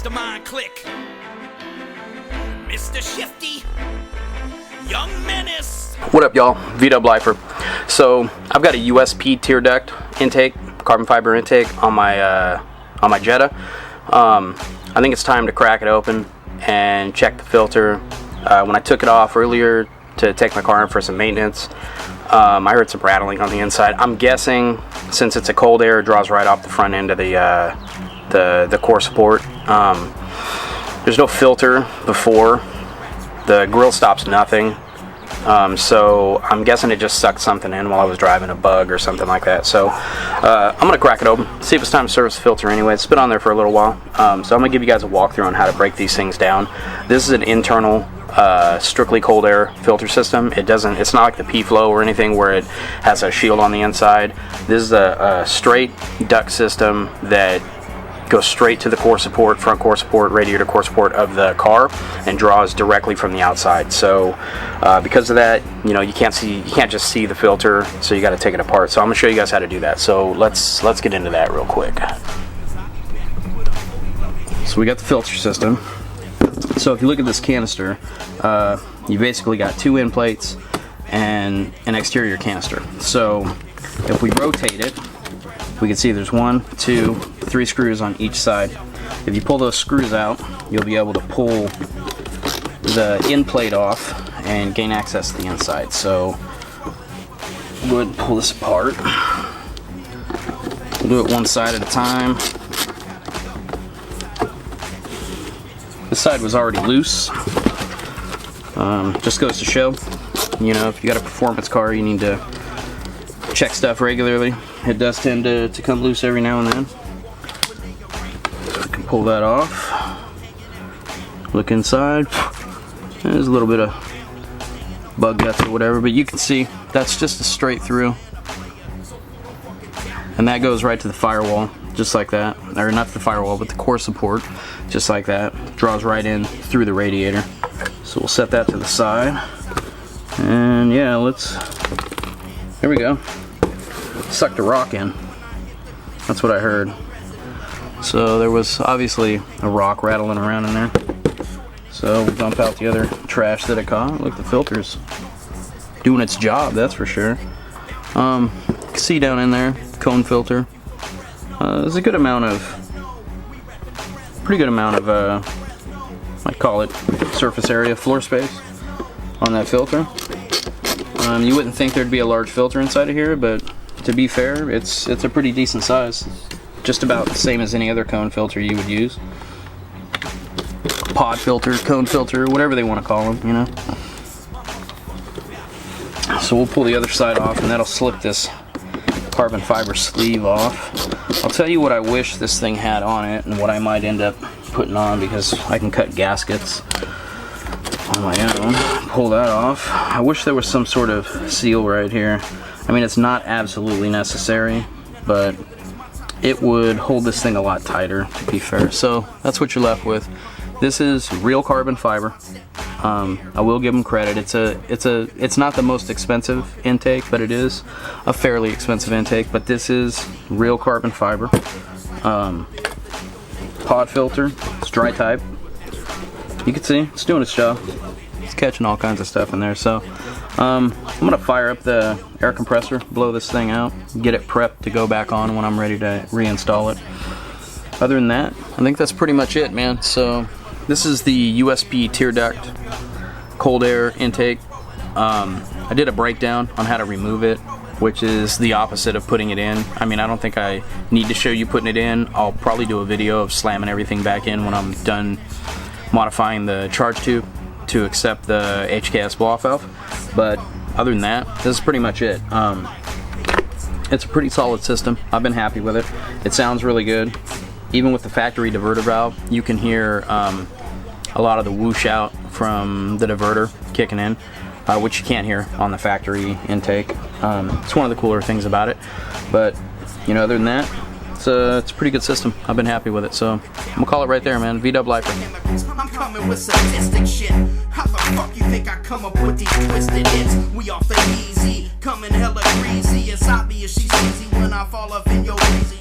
MastaMind Clique, Mr. Shifty, Young Menace. What up, y'all? V-DuB Lifer. So I've got a USP TearDuct intake, carbon fiber intake on my Jetta. I think it's time to crack it open and check the filter. When I took it off earlier to take my car in for some maintenance, I heard some rattling on the inside. I'm guessing since it's a cold air, it draws right off the front end of the core support. There's no filter before. The grill stops nothing. So I'm guessing it just sucked something in while I was driving, a bug or something like that. So I'm going to crack it open, see if it's time to service the filter anyway. It's been on there for a little while. So I'm going to give you guys a walkthrough on how to break these things down. This is an internal strictly cold air filter system. It's not like the P-Flow or anything where it has a shield on the inside. This is a straight duct system that goes straight to the core support, front core support, radiator core support of the car, and draws directly from the outside. So because of that, you can't just see the filter, so you got to take it apart. So I'm gonna show you guys how to do that. So let's get into that real quick. So we got the filter system. So if you look at this canister, you basically got two end plates and an exterior canister. So if we rotate it, we can see there's 1, 2, 3 screws on each side. If you pull those screws out, you'll be able to pull the end plate off and gain access to the inside. So we'll go ahead and pull this apart. We'll do it one side at a time. This side was already loose. Just goes to show, if you got a performance car, you need to check stuff regularly. It does tend to come loose every now and then. So I can pull that off. Look inside. There's a little bit of bug guts or whatever, but you can see that's just a straight through. And that goes right to the firewall, just like that. Or not the firewall, but the core support, just like that. Draws right in through the radiator. So we'll set that to the side. And yeah, there we go. Sucked a rock in. That's what I heard. So there was obviously a rock rattling around in there. So we'll dump out the other trash that it caught. Look, the filter's doing its job, that's for sure. You can see down in there, cone filter. There's a pretty good amount of, I'd call it surface area, floor space on that filter. You wouldn't think there'd be a large filter inside of here, but to be fair, it's a pretty decent size. Just about the same as any other cone filter you would use. Pod filter, cone filter, whatever they want to call them, So we'll pull the other side off, and that'll slip this carbon fiber sleeve off. I'll tell you what I wish this thing had on it, and what I might end up putting on, because I can cut gaskets on my own. Pull that off. I wish there was some sort of seal right here. I mean, it's not absolutely necessary, but it would hold this thing a lot tighter, to be fair. So that's what you're left with. This is real carbon fiber. I will give them credit. It's not the most expensive intake, but it is a fairly expensive intake. But this is real carbon fiber. Pod filter. It's dry type. You can see it's doing its job. It's catching all kinds of stuff in there. So I'm gonna fire up the air compressor, blow this thing out, get it prepped to go back on when I'm ready to reinstall it. Other than that, I think that's pretty much it, man. So this is the USP TearDuct cold air intake. I did a breakdown on how to remove it, which is the opposite of putting it in. I mean, I don't think I need to show you putting it in. I'll probably do a video of slamming everything back in when I'm done modifying the charge tube to accept the HKS blow-off valve. But other than that, this is pretty much it. It's a pretty solid system. I've been happy with it. It sounds really good. Even with the factory diverter valve, you can hear a lot of the whoosh out from the diverter kicking in, which you can't hear on the factory intake. It's one of the cooler things about it. But other than that, it's a pretty good system. I've been happy with it, so I'm gonna call it right there, man. V-DuB Lifer. I'm coming with sadistic shit. How the fuck you think I come up with these twisted hits? We off the easy, coming hella greasy. It's obvious she's easy when I fall up in your easy.